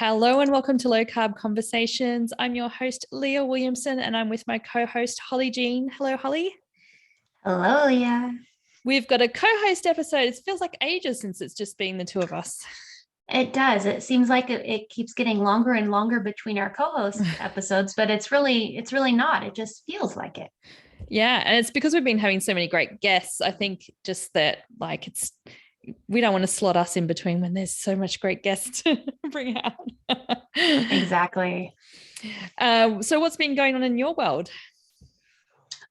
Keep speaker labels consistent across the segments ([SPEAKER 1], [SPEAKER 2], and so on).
[SPEAKER 1] Hello and welcome to Low Carb Conversations. I'm your host, Leah Williamson, and I'm with my co-host, Holly Jean. Hello, Holly.
[SPEAKER 2] Hello, Leah.
[SPEAKER 1] We've got a co-host episode. It feels like ages since it's just been the two of us.
[SPEAKER 2] It does. It seems like it keeps getting longer and longer between our co-host episodes, but it's really not. It just feels like it.
[SPEAKER 1] Yeah, and it's because we've been having so many great guests. I think just that we don't want to slot us in between when there's so much great guests to bring out.
[SPEAKER 2] Exactly.
[SPEAKER 1] So what's been going on in your world?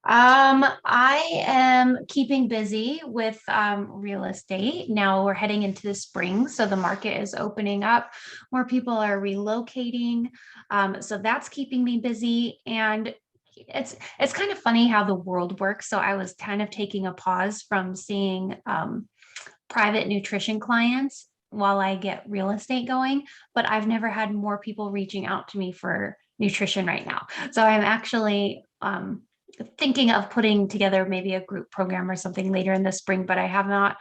[SPEAKER 2] I am keeping busy with real estate. Now we're heading into the spring, so the market is opening up. More people are relocating. So that's keeping me busy. And it's kind of funny how the world works. So I was kind of taking a pause from seeing private nutrition clients while I get real estate going, but I've never had more people reaching out to me for nutrition right now. So I'm actually thinking of putting together maybe a group program or something later in the spring, but I have not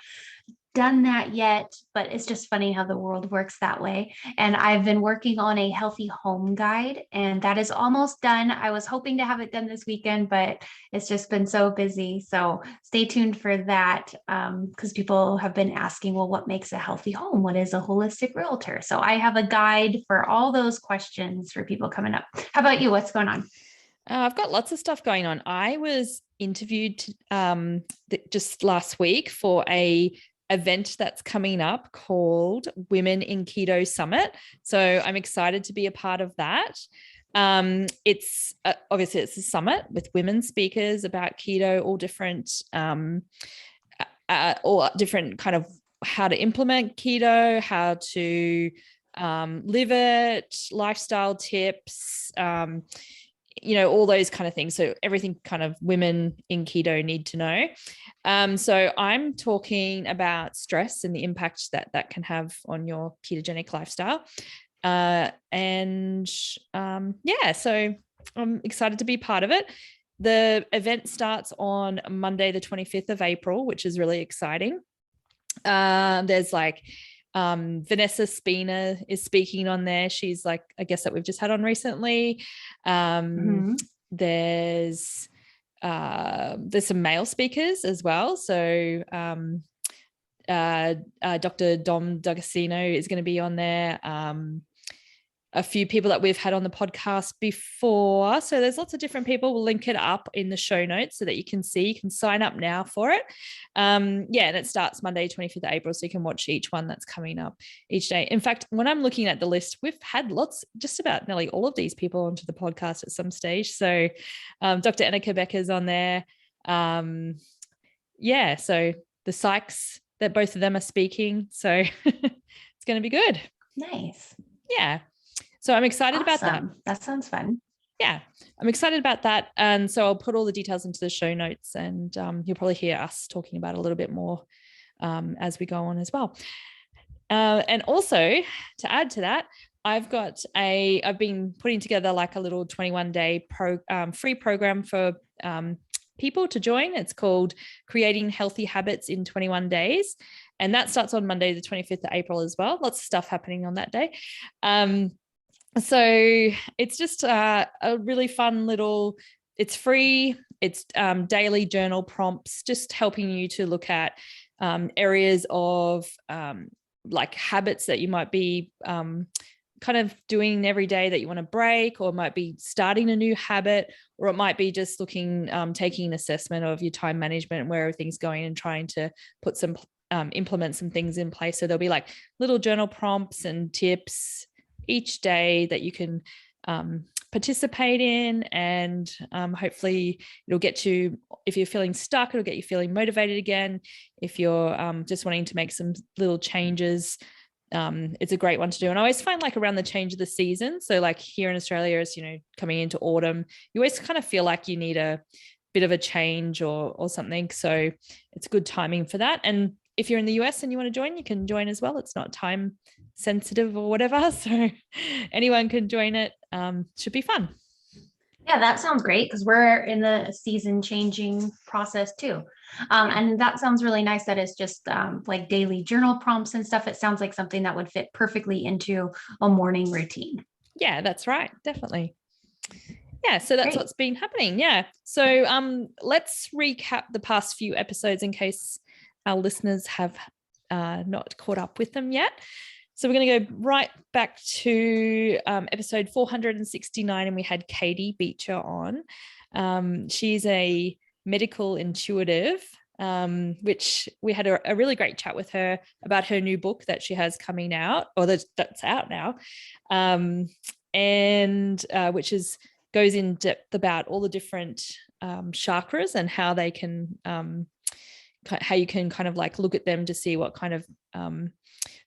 [SPEAKER 2] done that yet. But it's just funny how the world works that way. And I've been working on a healthy home guide, and that is almost done. I was hoping to have it done this weekend, but it's just been so busy. So stay tuned for that, because people have been asking, well, what makes a healthy home? What is a holistic realtor? So I have a guide for all those questions for people coming up. How about you? What's going on?
[SPEAKER 1] I've got lots of stuff going on. I was interviewed just last week for a event that's coming up called Women in Keto Summit. So I'm excited to be a part of that. It's obviously it's a summit with women speakers about keto, all different kind of how to implement keto, how to live it, lifestyle tips, all those kind of things. So everything kind of women in keto need to know. So I'm talking about stress and the impact that can have on your ketogenic lifestyle. So I'm excited to be part of it. The event starts on Monday, the 25th of April, which is really exciting. There's Vanessa Spina is speaking on there. She's a guest that we've just had on recently. There's some male speakers as well. So Dr. Dom D'Agostino is going to be on there. A few people that we've had on the podcast before. So there's lots of different people. We'll link it up in the show notes so that you can see. You can sign up now for it. And it starts Monday, 25th of April, so you can watch each one that's coming up each day. In fact, when I'm looking at the list, we've had just about nearly all of these people onto the podcast at some stage. So Dr. Annika Becker's on there. So the Sykes, that both of them are speaking. So it's going to be good.
[SPEAKER 2] Nice.
[SPEAKER 1] Yeah. So I'm excited about that.
[SPEAKER 2] That sounds fun.
[SPEAKER 1] Yeah, I'm excited about that. And so I'll put all the details into the show notes, and you'll probably hear us talking about it a little bit more as we go on as well. And also to add to that, I've been putting together a little 21-day free program for people to join. It's called Creating Healthy Habits in 21 Days. And that starts on Monday, the 25th of April as well. Lots of stuff happening on that day. So it's just a really fun it's free. It's daily journal prompts, just helping you to look at areas of habits that you might be kind of doing every day that you want to break, or might be starting a new habit, or it might be just taking an assessment of your time management and where everything's going, and trying to put implement some things in place. So there'll be little journal prompts and tips each day that you can participate in, and hopefully it'll get you, if you're feeling stuck, it'll get you feeling motivated again. If you're just wanting to make some little changes, it's a great one to do. And I always find around the change of the season, so here in Australia, as coming into autumn, you always kind of feel like you need a bit of a change or something. So it's good timing for that. And if you're in the US and you want to join, you can join as well. It's not time sensitive or whatever. So anyone can join it. Should be fun.
[SPEAKER 2] Yeah, that sounds great because we're in the season changing process too. And that sounds really nice that it's just like daily journal prompts and stuff. It sounds like something that would fit perfectly into a morning routine.
[SPEAKER 1] Yeah, that's right. Definitely. Yeah, so that's
[SPEAKER 2] Great.
[SPEAKER 1] what's been happening. Yeah. So let's recap the past few episodes in case our listeners have not caught up with them yet. So we're going to go right back to episode 469, and we had Katie Beecher on. She's a medical intuitive, which we had a really great chat with her about her new book that she has coming out, or that's out now, and which goes in depth about all the different chakras and how they can, how you can kind of like look at them to see what kind of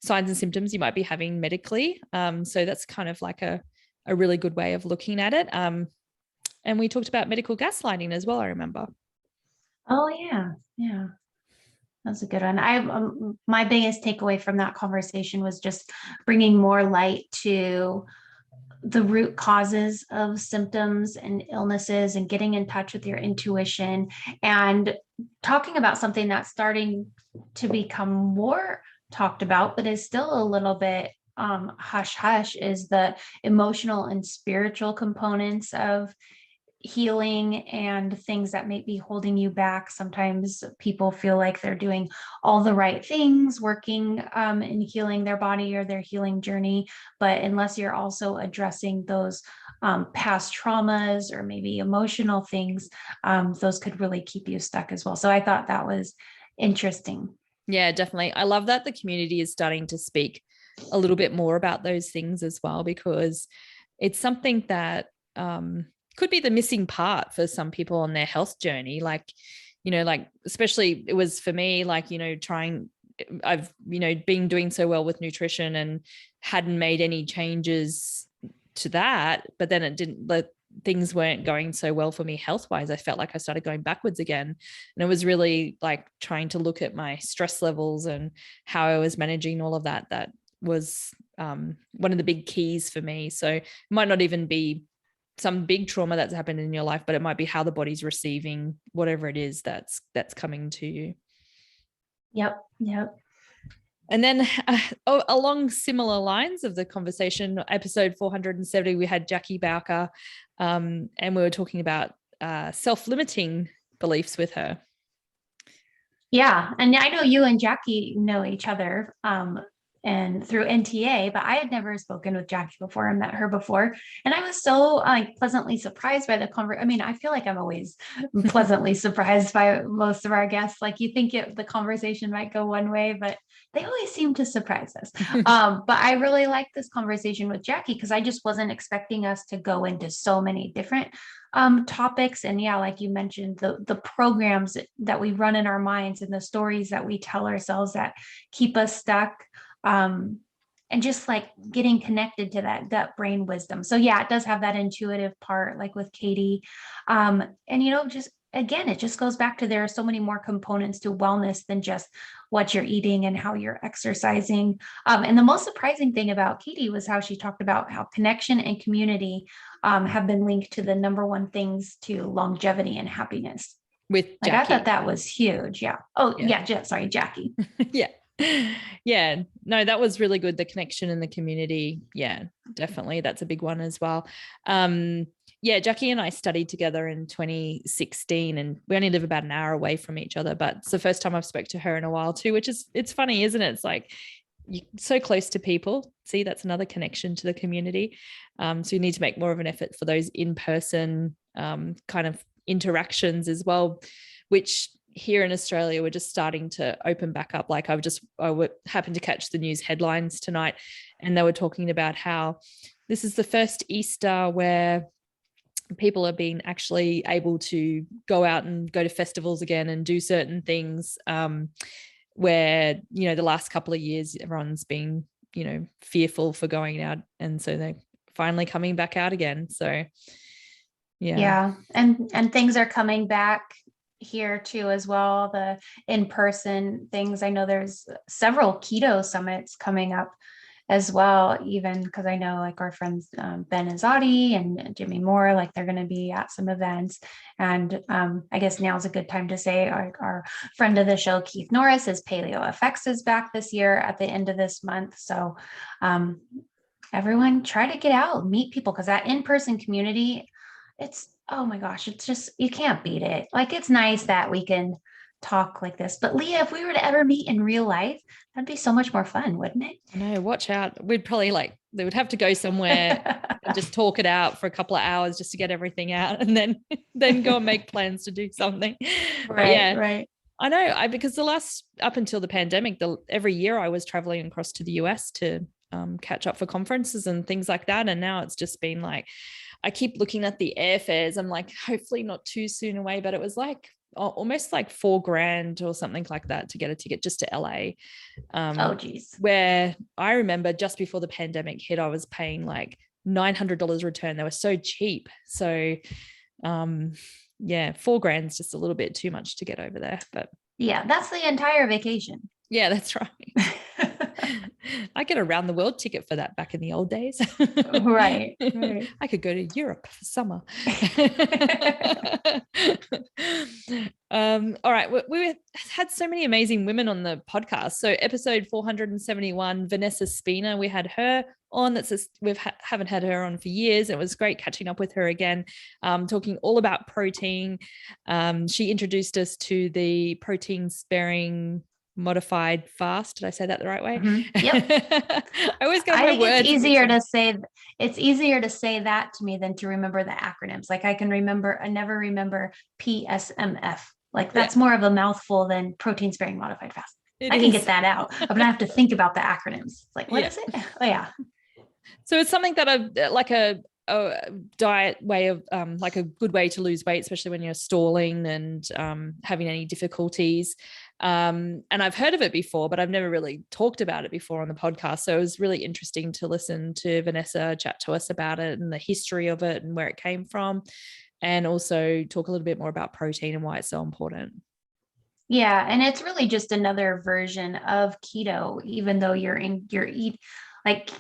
[SPEAKER 1] signs and symptoms you might be having medically. So that's kind of like a really good way of looking at it. And we talked about medical gaslighting as well, I remember.
[SPEAKER 2] Oh yeah. Yeah. That's a good one. My biggest takeaway from that conversation was just bringing more light to the root causes of symptoms and illnesses and getting in touch with your intuition and talking about something that's starting to become more talked about, but is still a little bit hush hush, is the emotional and spiritual components of healing and things that may be holding you back. Sometimes people feel like they're doing all the right things, working and healing their body or their healing journey. But unless you're also addressing those past traumas or maybe emotional things, those could really keep you stuck as well. So I thought that was interesting.
[SPEAKER 1] Yeah, definitely. I love that the community is starting to speak a little bit more about those things as well, because it's something that could be the missing part for some people on their health journey. Like, like especially it was for me, like, I've, been doing so well with nutrition and hadn't made any changes to that, but then things weren't going so well for me health-wise. I felt like I started going backwards again. And it was really like trying to look at my stress levels and how I was managing all of that. That was one of the big keys for me. So it might not even be some big trauma that's happened in your life, but it might be how the body's receiving whatever it is that's coming to you.
[SPEAKER 2] Yep.
[SPEAKER 1] And then along similar lines of the conversation, episode 470, we had Jackie Bowker, and we were talking about self-limiting beliefs with her.
[SPEAKER 2] Yeah. And I know you and Jackie know each other and through NTA, but I had never spoken with Jackie before and met her before. And I was so pleasantly surprised by the conversation. I mean, I feel like I'm always pleasantly surprised by most of our guests. Like you think the conversation might go one way, but they always seem to surprise us. But I really like this conversation with Jackie because I just wasn't expecting us to go into so many different topics. And yeah, like you mentioned, the programs that we run in our minds and the stories that we tell ourselves that keep us stuck. And just like getting connected to that gut brain wisdom. So yeah, it does have that intuitive part, like with Katie. And just again, it just goes back to there are so many more components to wellness than just what you're eating and how you're exercising. And the most surprising thing about Katie was how she talked about how connection and community have been linked to the number one things to longevity and happiness.
[SPEAKER 1] With
[SPEAKER 2] Jackie. I thought that was huge. Yeah. Oh yeah. Sorry, Jackie.
[SPEAKER 1] Yeah. No, that was really good. The connection and the community. Yeah, definitely. That's a big one as well. Jackie and I studied together in 2016 and we only live about an hour away from each other, but it's the first time I've spoke to her in a while too, which is, it's funny, isn't it? It's like you're so close to people. See, that's another connection to the community. So you need to make more of an effort for those in-person kind of interactions as well, which here in Australia, we're just starting to open back up. Like I happened to catch the news headlines tonight and they were talking about how this is the first Easter where people are being actually able to go out and go to festivals again and do certain things where, the last couple of years, everyone's been, fearful for going out. And so they're finally coming back out again. So, yeah.
[SPEAKER 2] Yeah. And things are coming back here too as well, the in-person things. I know there's several keto summits coming up as well, even because I know like our friends Ben Azadi and Jimmy Moore, like they're going to be at some events. And I guess now is a good time to say our friend of the show, Keith Norris, his Paleo FX is back this year at the end of this month. So everyone try to get out, meet people, because that in-person community, it's, oh my gosh, it's just, you can't beat it. Like, it's nice that we can talk like this. But Leah, if we were to ever meet in real life, that'd be so much more fun, wouldn't it?
[SPEAKER 1] I know, watch out. We'd probably they would have to go somewhere and just talk it out for a couple of hours just to get everything out, and then go and make plans to do something.
[SPEAKER 2] Right.
[SPEAKER 1] I know, because up until the pandemic, every year I was traveling across to the US to catch up for conferences and things like that. And now it's just been like, I keep looking at the airfares. I'm like, hopefully not too soon away, but it was like almost like $4,000 or something like that to get a ticket just to LA.
[SPEAKER 2] Oh geez.
[SPEAKER 1] Where I remember just before the pandemic hit, I was paying like $900 return. They were so cheap. So yeah, $4,000 is just a little bit too much to get over there, but
[SPEAKER 2] yeah, that's the entire vacation.
[SPEAKER 1] Yeah, that's right. I get a round the world ticket for that back in the old days.
[SPEAKER 2] Right.
[SPEAKER 1] I could go to Europe for summer. All right. We had so many amazing women on the podcast. So episode 471, Vanessa Spina, we had her on. Haven't had her on for years. It was great catching up with her again, talking all about protein. She introduced us to the protein sparing modified fast. Did I say that the right way?
[SPEAKER 2] Mm-hmm. Yep.
[SPEAKER 1] I think
[SPEAKER 2] it's easier to say that to me than to remember the acronyms. Like I never remember PSMF. Like that's more of a mouthful than protein sparing modified fast. I can get that out, but I have to think about the acronyms. Like, what is it? Oh yeah.
[SPEAKER 1] So it's something that like a diet way of like a good way to lose weight, especially when you're stalling and having any difficulties. And I've heard of it before, but I've never really talked about it before on the podcast. So it was really interesting to listen to Vanessa chat to us about it and the history of it and where it came from, and also talk a little bit more about protein and why it's so important.
[SPEAKER 2] Yeah, and it's really just another version of keto, even though like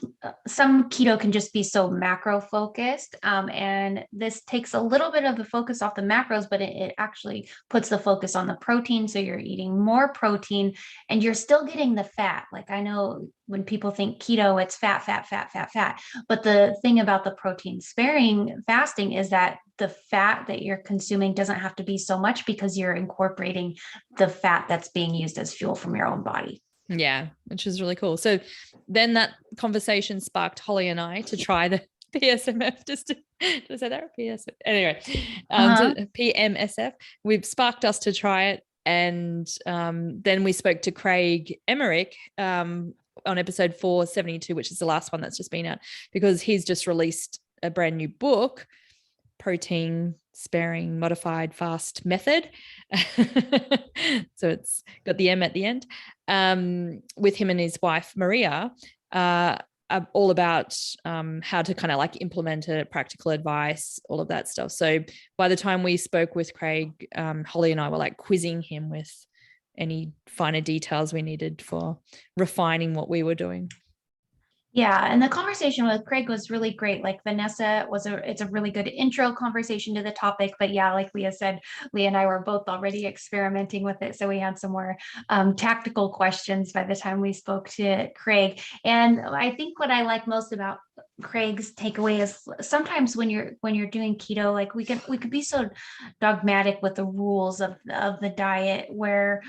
[SPEAKER 2] some keto can just be so macro focused. And this takes a little bit of the focus off the macros, but it actually puts the focus on the protein. So you're eating more protein and you're still getting the fat. Like I know when people think keto, it's fat. But the thing about the protein sparing fasting is that the fat that you're consuming doesn't have to be so much because you're incorporating the fat that's being used as fuel from your own body.
[SPEAKER 1] Yeah, which is really cool. So then that conversation sparked Holly and I to try the PSMF. Did I say that? Anyway, PMSF. We've sparked us to try it. And then we spoke to Craig Emmerich on episode 472, which is the last one that's just been out, because he's just released a brand new book, Protein Sparing Modified Fast Method. So it's got the M at the end, with him and his wife Maria, all about how to kind of like implement it, practical advice, all of that stuff. So by the time we spoke with Craig, Holly and I were like quizzing him with any finer details we needed for refining what we were doing.
[SPEAKER 2] Yeah, and the conversation with Craig was really great. Like Vanessa it's a really good intro conversation to the topic. But yeah, like Leah said, Leah and I were both already experimenting with it. So we had some more tactical questions by the time we spoke to Craig. And I think what I like most about Craig's takeaway is sometimes when you're doing keto, like we could be so dogmatic with the rules of the diet, where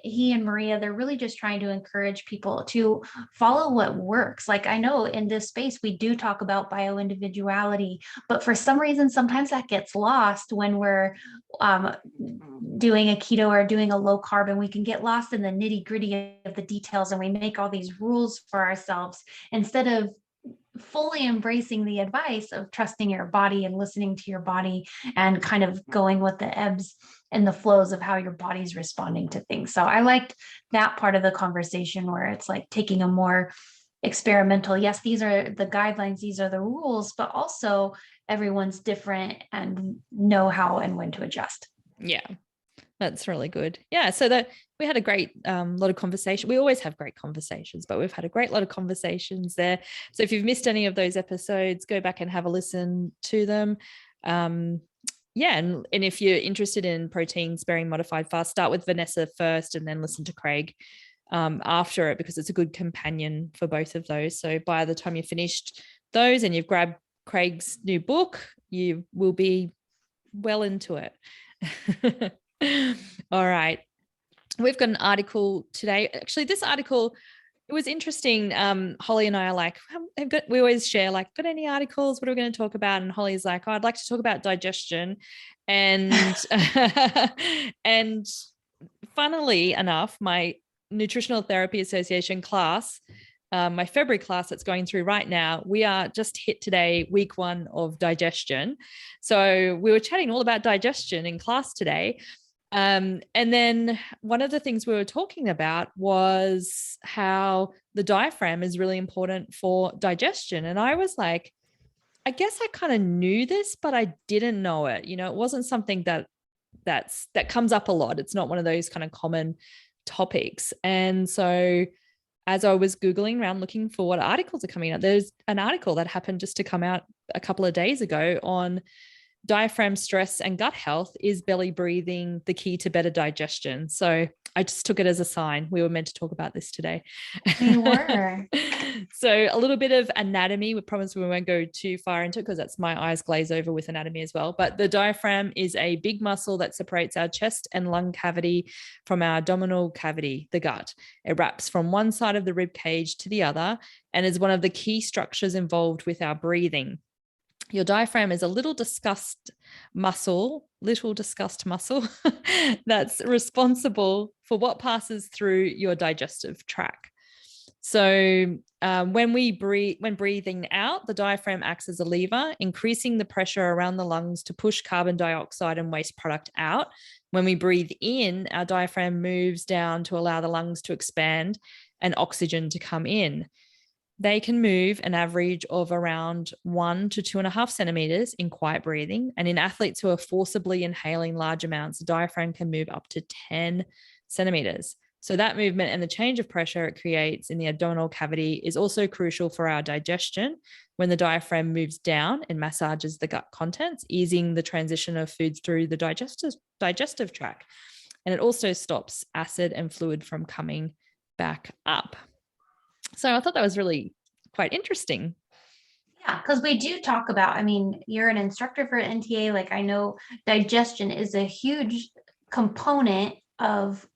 [SPEAKER 2] he and Maria, they're really just trying to encourage people to follow what works. Like I know in this space we do talk about bioindividuality, but for some reason sometimes that gets lost when we're doing a keto or doing a low carb, and we can get lost in the nitty gritty of the details, and we make all these rules for ourselves instead of fully embracing the advice of trusting your body and listening to your body and kind of going with the ebbs and the flows of how your body's responding to things. So I liked that part of the conversation where it's like taking a more experimental, yes, these are the guidelines, these are the rules, but also everyone's different and know how and when to adjust.
[SPEAKER 1] Yeah. That's really good. Yeah. So that we had a great lot of conversation. We always have great conversations, but we've had a great lot of conversations there. So if you've missed any of those episodes, go back and have a listen to them. Yeah. And if you're interested in protein sparing modified fast, start with Vanessa first and then listen to Craig after it, because it's a good companion for both of those. So by the time you've finished those and you've grabbed Craig's new book, you will be well into it. All right. We've got an article today. Actually, this article, it was interesting. Holly and I are like, we always share, like, got any articles? What are we going to talk about? And Holly's like, oh, I'd like to talk about digestion. And, and funnily enough, my Nutritional Therapy Association class, my February class that's going through right now, we are just hit today, week 1 of digestion. So we were chatting all about digestion in class today. And then one of the things we were talking about was how the diaphragm is really important for digestion. And I was like, I guess I kind of knew this, but I didn't know it. You know, it wasn't something that comes up a lot. It's not one of those kind of common topics. And so as I was Googling around looking for what articles are coming out, there's an article that happened just to come out a couple of days ago on diaphragm stress and gut health. Is belly breathing the key to better digestion? So I just took it as a sign. We were meant to talk about this today.
[SPEAKER 2] We were.
[SPEAKER 1] So a little bit of anatomy. We promise we won't go too far into it because that's my eyes glaze over with anatomy as well. But the diaphragm is a big muscle that separates our chest and lung cavity from our abdominal cavity, the gut. It wraps from one side of the rib cage to the other and is one of the key structures involved with our breathing. Your diaphragm is a little discussed muscle that's responsible for what passes through your digestive tract. So when breathing out, the diaphragm acts as a lever, increasing the pressure around the lungs to push carbon dioxide and waste product out. When we breathe in, our diaphragm moves down to allow the lungs to expand and oxygen to come in. They can move an average of around 1 to 2.5 centimeters in quiet breathing. And in athletes who are forcibly inhaling large amounts, the diaphragm can move up to 10 centimeters. So that movement and the change of pressure it creates in the abdominal cavity is also crucial for our digestion. When the diaphragm moves down and massages the gut contents, easing the transition of foods through the digestive tract. And it also stops acid and fluid from coming back up. So I thought that was really quite interesting.
[SPEAKER 2] Yeah, because we do talk about, I mean, you're an instructor for NTA. Like, I know digestion is a huge component of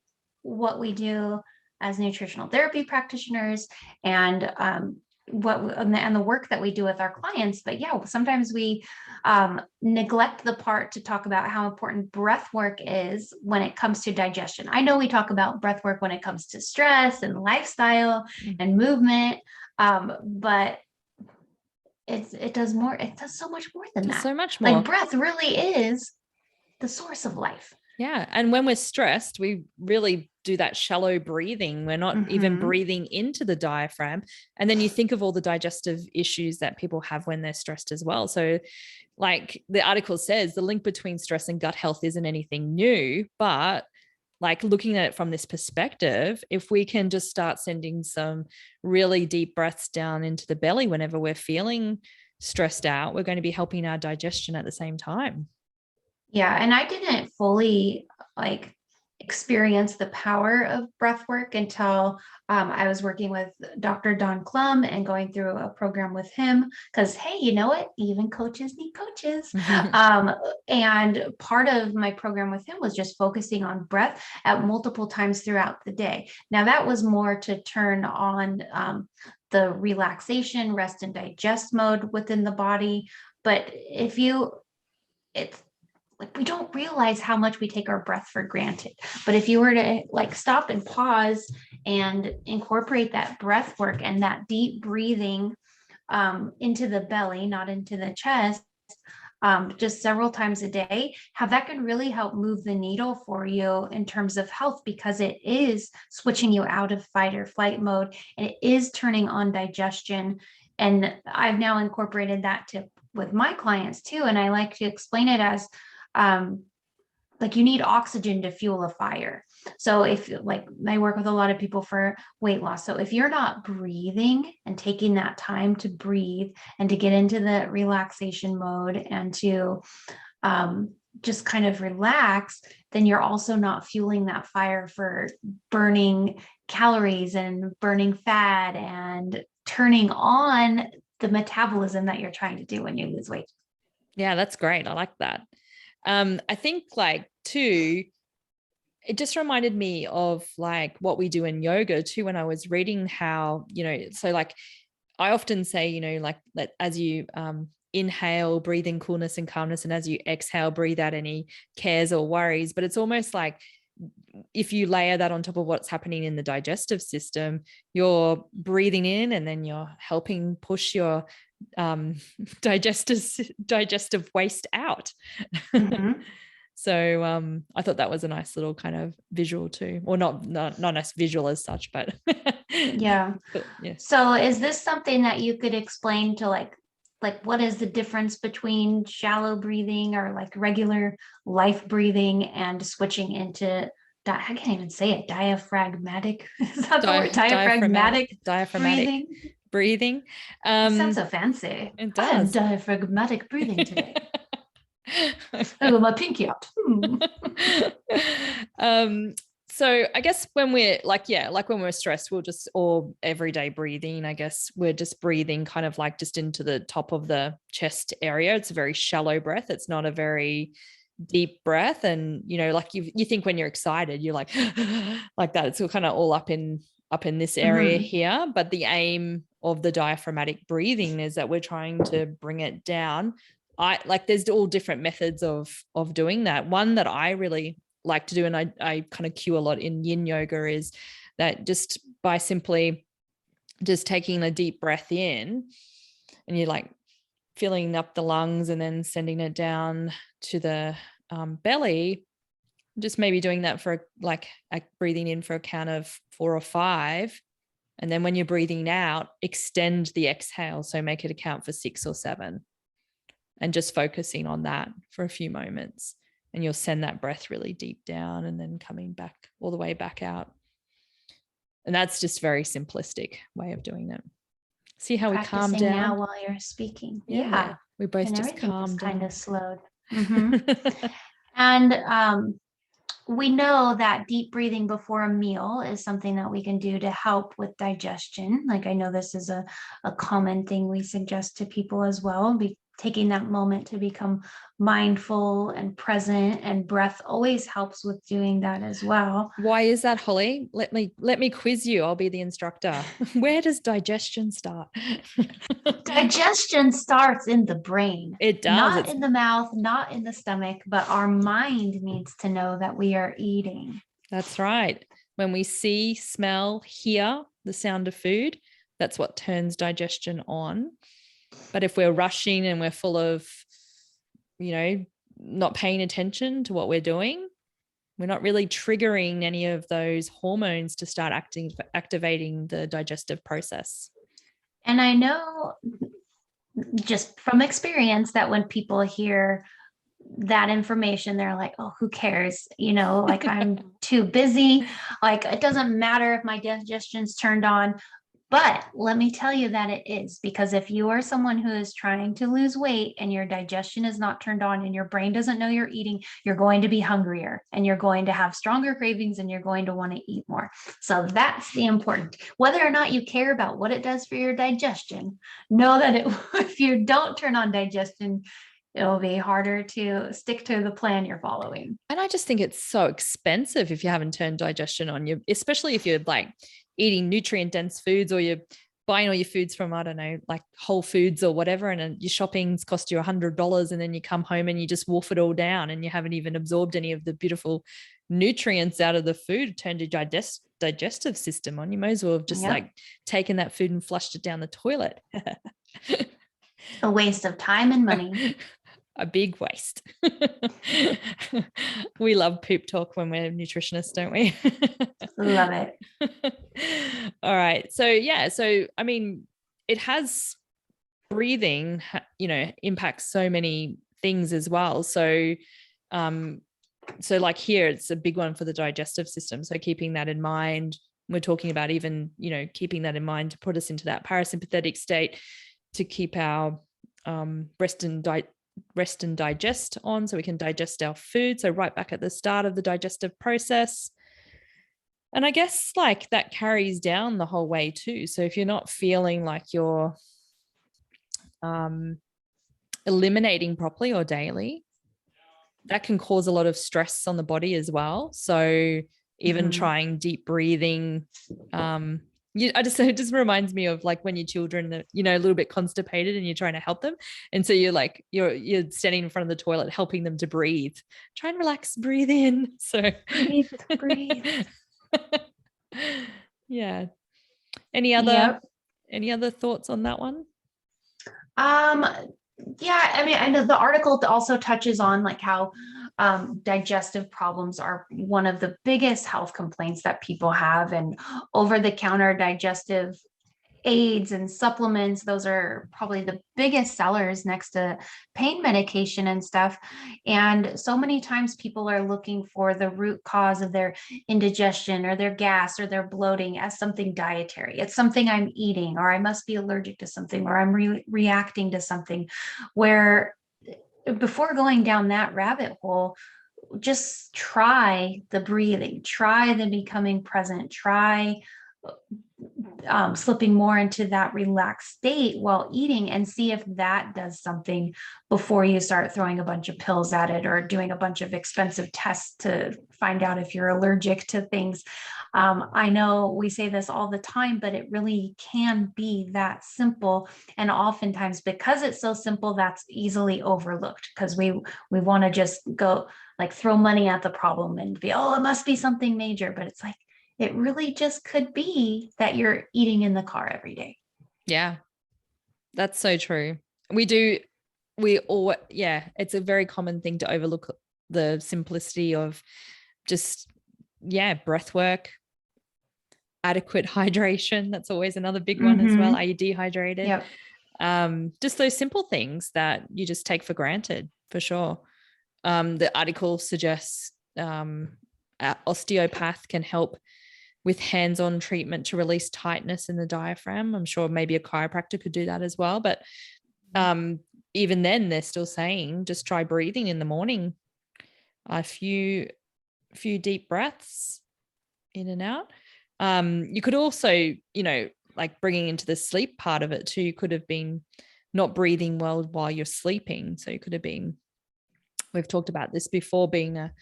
[SPEAKER 2] what we do as nutritional therapy practitioners and the work that we do with our clients. But yeah, sometimes we neglect the part to talk about how important breath work is when it comes to digestion. I know we talk about breath work when it comes to stress and lifestyle and movement, but it does more. It does so much more than that.
[SPEAKER 1] So much more.
[SPEAKER 2] Like, breath really is the source of life.
[SPEAKER 1] Yeah. And when we're stressed, we really do that shallow breathing. We're not even breathing into the diaphragm. And then you think of all the digestive issues that people have when they're stressed as well. So like the article says, the link between stress and gut health isn't anything new, but like looking at it from this perspective, if we can just start sending some really deep breaths down into the belly whenever we're feeling stressed out, we're going to be helping our digestion at the same time.
[SPEAKER 2] Yeah. And I didn't fully experience the power of breath work until I was working with Dr. Don Klum and going through a program with him because, hey, you know what? Even coaches need coaches. And part of my program with him was just focusing on breath at multiple times throughout the day. Now, that was more to turn on the relaxation, rest and digest mode within the body. But we don't realize how much we take our breath for granted. But if you were to stop and pause and incorporate that breath work and that deep breathing into the belly, not into the chest, just several times a day, how that could really help move the needle for you in terms of health, because it is switching you out of fight or flight mode and it is turning on digestion. And I've now incorporated that with my clients too. And I like to explain it as the like you need oxygen to fuel a fire. So if like I work with a lot of people for weight loss. So if you're not breathing and taking that time to breathe and to get into the relaxation mode and to just kind of relax, then you're also not fueling that fire for burning calories and burning fat and turning on the metabolism that you're trying to do when you lose weight.
[SPEAKER 1] Yeah, that's great. I like that. I think like too, it just reminded me of like what we do in yoga too, when I was reading how, so like I often say, like that as you inhale, breathe in coolness and calmness, and as you exhale, breathe out any cares or worries. But it's almost like if you layer that on top of what's happening in the digestive system, you're breathing in and then you're helping push your digestive waste out.
[SPEAKER 2] Mm-hmm.
[SPEAKER 1] So I thought that was a nice little kind of visual too, or not nice visual as such, but
[SPEAKER 2] yeah. So is this something that you could explain to like what is the difference between shallow breathing or like regular life breathing and switching into I can't even say it, diaphragmatic? Is that the word? Diaphragmatic
[SPEAKER 1] breathing.
[SPEAKER 2] It sounds so fancy.
[SPEAKER 1] It does.
[SPEAKER 2] I am diaphragmatic breathing today. Oh, my pinky out.
[SPEAKER 1] So I guess when we're like when we're stressed, or everyday breathing, I guess we're just breathing kind of like just into the top of the chest area. It's a very shallow breath. It's not a very deep breath. And, like you think when you're excited, you're like, like that. It's all kind of all up in this area here. But the aim of the diaphragmatic breathing is that we're trying to bring it down. There's all different methods of doing that. One that I really like to do, and I kind of cue a lot in yin yoga, is that just by simply just taking a deep breath in and you're like filling up the lungs and then sending it down to the belly, just maybe doing that for breathing in for a count of 4 or 5. And then when you're breathing out, extend the exhale. So make it a count for 6 or 7. And just focusing on that for a few moments. And you'll send that breath really deep down and then coming back all the way back out. And that's just very simplistic way of doing it. See how we calm down
[SPEAKER 2] now while you're speaking. Yeah.
[SPEAKER 1] We both just calm down.
[SPEAKER 2] Kind of slowed. Mm-hmm. And we know that deep breathing before a meal is something that we can do to help with digestion. Like I know this is a common thing we suggest to people as well. Taking that moment to become mindful and present, and breath always helps with doing that as well.
[SPEAKER 1] Why is that, Holly? Let me quiz you. I'll be the instructor. Where does digestion start?
[SPEAKER 2] Digestion starts in the brain.
[SPEAKER 1] It does.
[SPEAKER 2] Not in the mouth, not in the stomach, but our mind needs to know that we are eating.
[SPEAKER 1] That's right. When we see, smell, hear the sound of food, that's what turns digestion on. But if we're rushing and we're full of, not paying attention to what we're doing, we're not really triggering any of those hormones to start activating the digestive process.
[SPEAKER 2] And I know just from experience that when people hear that information, they're like, oh, who cares? Like I'm too busy. Like it doesn't matter if my digestion's turned on. But let me tell you that it is, because if you are someone who is trying to lose weight and your digestion is not turned on and your brain doesn't know you're eating, you're going to be hungrier and you're going to have stronger cravings and you're going to want to eat more. So that's the important. Whether or not you care about what it does for your digestion, know that if you don't turn on digestion, it'll be harder to stick to the plan you're following.
[SPEAKER 1] And I just think it's so expensive if you haven't turned digestion on, you, especially if you're like eating nutrient dense foods, or you're buying all your foods from, I don't know, like Whole Foods or whatever, and your shopping's cost you $100, and then you come home and you just wolf it all down and you haven't even absorbed any of the beautiful nutrients out of the food, turned your digestive system on. You might as well have just like taken that food and flushed it down the toilet.
[SPEAKER 2] A waste of time and money.
[SPEAKER 1] A big waste. We love poop talk when we're nutritionists, don't we?
[SPEAKER 2] Love it.
[SPEAKER 1] All right. So I mean, it has breathing, impacts so many things as well. So so like here, it's a big one for the digestive system. So keeping that in mind, we're talking about even, keeping that in mind to put us into that parasympathetic state, to keep our rest and digest on, so we can digest our food. So right back at the start of the digestive process. And I guess like that carries down the whole way too. So if you're not feeling like you're eliminating properly or daily, that can cause a lot of stress on the body as well. So even trying deep breathing, it just reminds me of like when your children are, a little bit constipated and you're trying to help them. And so you're standing in front of the toilet, helping them to breathe. Try and relax, breathe in. So
[SPEAKER 2] breathe.
[SPEAKER 1] Yeah. Any other thoughts on that one?
[SPEAKER 2] Yeah, I mean, I know the article also touches on like how digestive problems are one of the biggest health complaints that people have, and over-the-counter digestive aids and supplements, those are probably the biggest sellers next to pain medication and stuff. And so many times people are looking for the root cause of their indigestion or their gas or their bloating as something dietary. It's something I'm eating, or I must be allergic to something, or I'm reacting to something, where before going down that rabbit hole, just try the breathing, try the becoming present, try slipping more into that relaxed state while eating, and see if that does something before you start throwing a bunch of pills at it or doing a bunch of expensive tests to find out if you're allergic to things. I know we say this all the time, but it really can be that simple. And oftentimes, because it's so simple, that's easily overlooked, because we want to just go like throw money at the problem and be, oh, it must be something major. But it's like, it really just could be that you're eating in the car every day.
[SPEAKER 1] Yeah, that's so true. It's a very common thing to overlook, the simplicity of just, breath work, adequate hydration. That's always another big one as well. Are you dehydrated?
[SPEAKER 2] Yep.
[SPEAKER 1] Just those simple things that you just take for granted, for sure. The article suggests an osteopath can help with hands-on treatment to release tightness in the diaphragm. I'm sure maybe a chiropractor could do that as well. But even then, they're still saying just try breathing in the morning. A few deep breaths in and out. You could also, like bringing into the sleep part of it too, you could have been not breathing well while you're sleeping. So you could have been, we've talked about this before, being a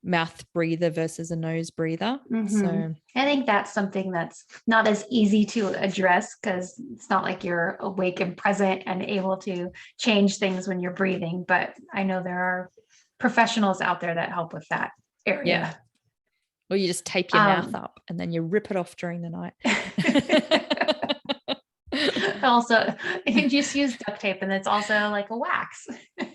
[SPEAKER 1] mouth breather versus a nose breather. So
[SPEAKER 2] I think that's something that's not as easy to address, because it's not like you're awake and present and able to change things when you're breathing. But I know there are professionals out there that help with that area.
[SPEAKER 1] Yeah. Or you just tape your mouth up and then you rip it off during the night.
[SPEAKER 2] Also, you just use duct tape, and it's also like a wax.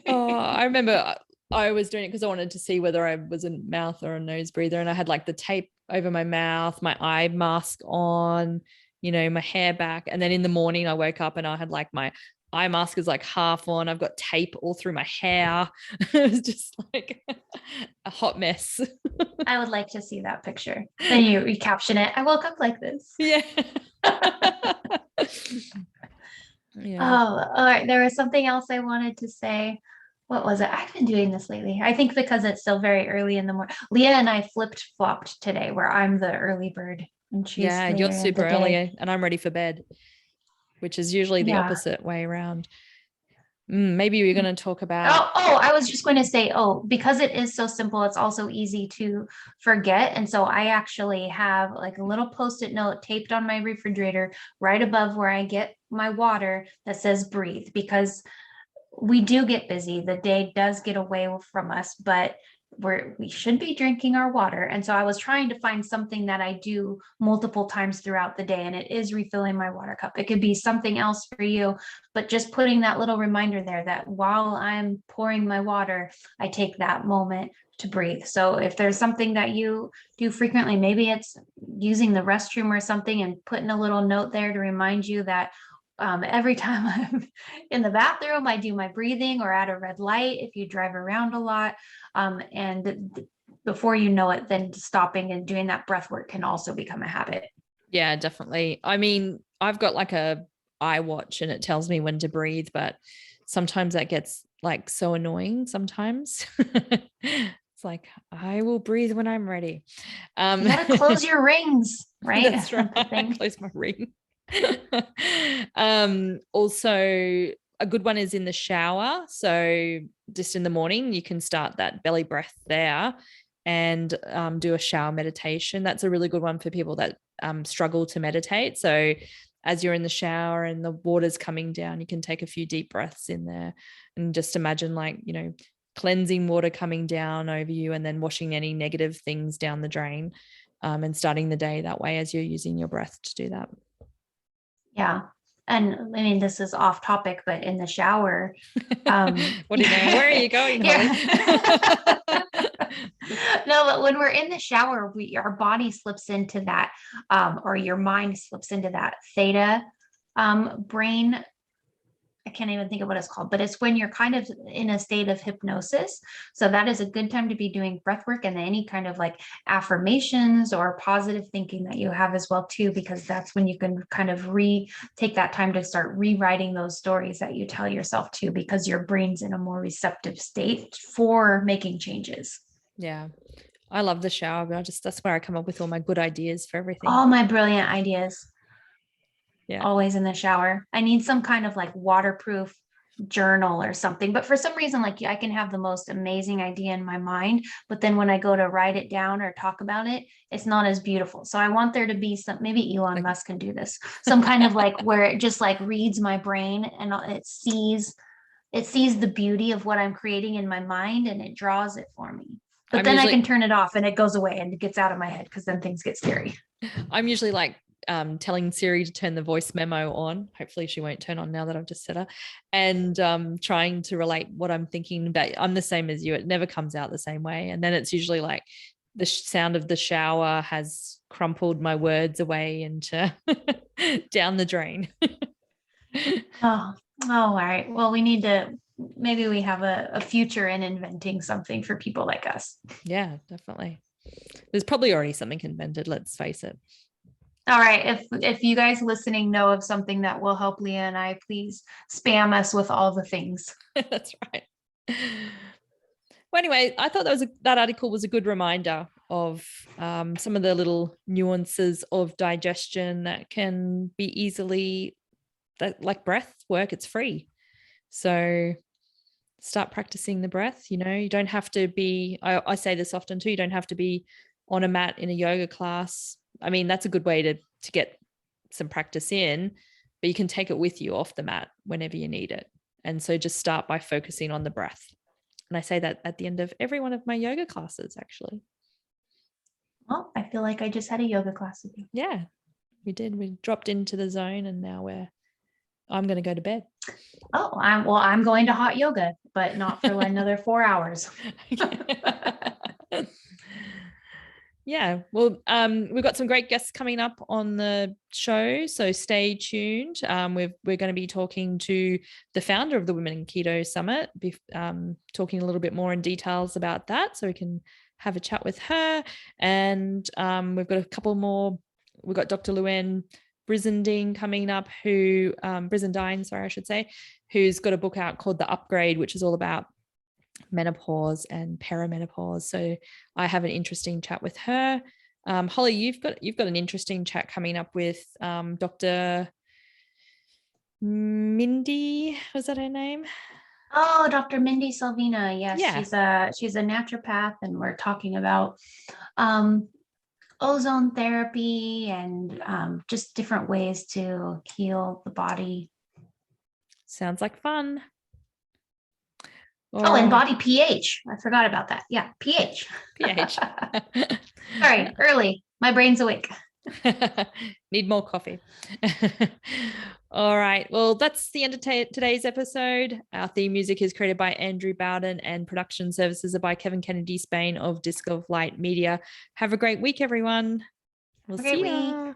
[SPEAKER 1] I remember I was doing it because I wanted to see whether I was a mouth or a nose breather. And I had like the tape over my mouth, my eye mask on, my hair back. And then in the morning I woke up and I had like my eye mask is like half on. I've got tape all through my hair. It was just like a hot mess.
[SPEAKER 2] I would like to see that picture. Then you caption it, I woke up like this.
[SPEAKER 1] Yeah.
[SPEAKER 2] Oh, all right. There was something else I wanted to say. What was it? I've been doing this lately. I think because it's still very early in the morning. Leah and I flipped today, where I'm the early bird and she's
[SPEAKER 1] you're super early and I'm ready for bed, which is usually the opposite way around. Maybe we're going to talk about.
[SPEAKER 2] I was just going to say, because it is so simple, it's also easy to forget. And so I actually have like a little Post-it note taped on my refrigerator right above where I get my water that says breathe, because we do get busy. The day does get away from us, but we should be drinking our water. And so I was trying to find something that I do multiple times throughout the day, and it is refilling my water cup. It could be something else for you, but just putting that little reminder there that while I'm pouring my water, I take that moment to breathe. So if there's something that you do frequently, maybe it's using the restroom or something, and putting a little note there to remind you that Every time I'm in the bathroom, I do my breathing, or at a red light if you drive around a lot. And before you know it, then stopping and doing that breath work can also become a habit.
[SPEAKER 1] Yeah, definitely. I mean, I've got like a iWatch and it tells me when to breathe, but sometimes that gets like so annoying sometimes. It's like, I will breathe when I'm ready.
[SPEAKER 2] You gotta close your rings, right?
[SPEAKER 1] That's right. Close my ring. Also, a good one is in the shower. So just in the morning, you can start that belly breath there and do a shower meditation. That's a really good one for people that struggle to meditate. So as you're in the shower and the water's coming down, you can take a few deep breaths in there and just imagine, like, you know, cleansing water coming down over you and then washing any negative things down the drain, and starting the day that way as you're using your breath to do that.
[SPEAKER 2] Yeah. And I mean, this is off topic, but in the shower,
[SPEAKER 1] What do you know? Where are you going, Holly?
[SPEAKER 2] No, but when we're in the shower, our body slips into that, or your mind slips into that theta brain. I can't even think of what it's called, but it's when you're kind of in a state of hypnosis. So that is a good time to be doing breath work and any kind of like affirmations or positive thinking that you have as well too, because that's when you can kind of take that time to start rewriting those stories that you tell yourself too, because your brain's in a more receptive state for making changes.
[SPEAKER 1] Yeah. I love the shower, but that's where I come up with all my good ideas for everything.
[SPEAKER 2] All my brilliant ideas.
[SPEAKER 1] Yeah.
[SPEAKER 2] Always in the shower. I need some kind of like waterproof journal or something, but for some reason, like, I can have the most amazing idea in my mind, but then when I go to write it down or talk about it, it's not as beautiful. So I want there to be some, maybe Elon Musk can do this, some kind of like where it just like reads my brain and it sees the beauty of what I'm creating in my mind and it draws it for me. But then I can turn it off and it goes away and it gets out of my head, because then things get scary.
[SPEAKER 1] I'm usually like telling Siri to turn the voice memo on. Hopefully she won't turn on now that I've just said her, and trying to relate what I'm thinking about. I'm the same as you. It never comes out the same way. And then it's usually like the sound of the shower has crumpled my words away into down the drain.
[SPEAKER 2] Oh, all right. Well, maybe we have a future in inventing something for people like us.
[SPEAKER 1] Yeah, definitely. There's probably already something invented, let's face it.
[SPEAKER 2] All right. If you guys listening know of something that will help Leah and I, please spam us with all the things.
[SPEAKER 1] That's right. Well, anyway, I thought that article was a good reminder of some of the little nuances of digestion that can be easily, like breath work, it's free. So start practicing the breath. You know, you don't have to be, I say this often too, you don't have to be on a mat in a yoga class. I mean, that's a good way to get some practice in, but you can take it with you off the mat whenever you need it. And so just start by focusing on the breath. And I say that at the end of every one of my yoga classes, actually.
[SPEAKER 2] Well, I feel like I just had a yoga class with you.
[SPEAKER 1] Yeah, we did. We dropped into the zone and now I'm going to go to bed.
[SPEAKER 2] Oh, I'm going to hot yoga, but not for another 4 hours.
[SPEAKER 1] Yeah, well, we've got some great guests coming up on the show, so stay tuned. We're going to be talking to the founder of the Women in Keto Summit, talking a little bit more in details about that, so we can have a chat with her. And we've got a couple more. We've got Dr. Luann Brizendine coming up, Brizendine, sorry, I should say, who's got a book out called The Upgrade, which is all about menopause and perimenopause. So I have an interesting chat with her. Holly, you've got an interesting chat coming up with Dr. Mindy. Was that her name?
[SPEAKER 2] Oh, Dr. Mindy Salvina. Yes,
[SPEAKER 1] yeah.
[SPEAKER 2] she's a naturopath, and we're talking about ozone therapy and just different ways to heal the body.
[SPEAKER 1] Sounds like fun.
[SPEAKER 2] And body pH. I forgot about that. Yeah, pH. Sorry, early. My brain's awake.
[SPEAKER 1] Need more coffee. All right. Well, that's the end of today's episode. Our theme music is created by Andrew Bowden and production services are by Kevin Kennedy Spain of Disc of Light Media. Have a great week, everyone. We'll see you.